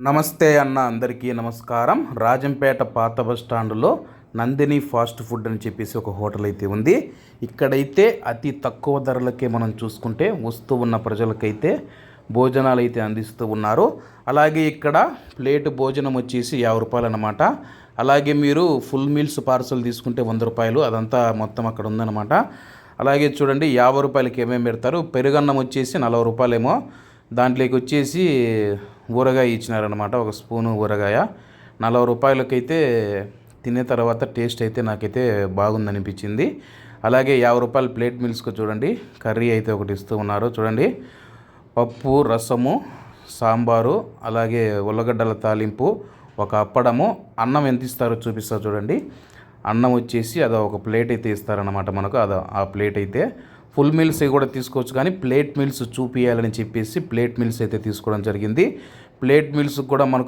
నమస్తే అన్న, అందరికీ నమస్కారం. రాజంపేట పాత బస్ స్టాండ్లో నందిని ఫాస్ట్ ఫుడ్ అని చెప్పేసి ఒక హోటల్ అయితే ఉంది. ఇక్కడైతే అతి తక్కువ ధరలకే మనం చూసుకుంటే వస్తూ ఉన్న ప్రజలకైతే భోజనాలు అయితే అందిస్తూ ఉన్నారు. అలాగే ఇక్కడ ప్లేట్ భోజనం వచ్చేసి 50 రూపాయలు అన్నమాట. అలాగే మీరు ఫుల్ మీల్స్ పార్సల్ తీసుకుంటే 100 రూపాయలు, అదంతా మొత్తం అక్కడ ఉందన్నమాట. అలాగే చూడండి 50 రూపాయలకి ఏమేమి పెడతారు. పెరుగన్నం వచ్చేసి 40 రూపాయలేమో, దాంట్లోకి వచ్చేసి ఊరగాయ ఇచ్చినారనమాట, ఒక స్పూను ఊరగాయ 40 రూపాయలకైతే తినే తర్వాత టేస్ట్ అయితే నాకైతే బాగుందనిపించింది. అలాగే 50 రూపాయల ప్లేట్ మీల్స్కి చూడండి కర్రీ అయితే ఒకటి ఇస్తూ ఉన్నారు. చూడండి పప్పు, రసము, సాంబారు, అలాగే ఉల్లగడ్డల తాలింపు, ఒక అప్పడము, అన్నం ఎంత ఇస్తారో చూపిస్తారు చూడండి. అన్నం వచ్చేసి అదో ఒక ప్లేట్ అయితే ఇస్తారనమాట మనకు. అదో ఆ ప్లేట్ అయితే ఫుల్ మీల్స్ కూడా తీసుకోవచ్చు, కానీ ప్లేట్ మీల్స్ చూపియాలని చెప్పేసి ప్లేట్ మీల్స్ అయితే తీసుకోవడం జరిగింది. ప్లేట్ మీల్స్ కూడా మనకు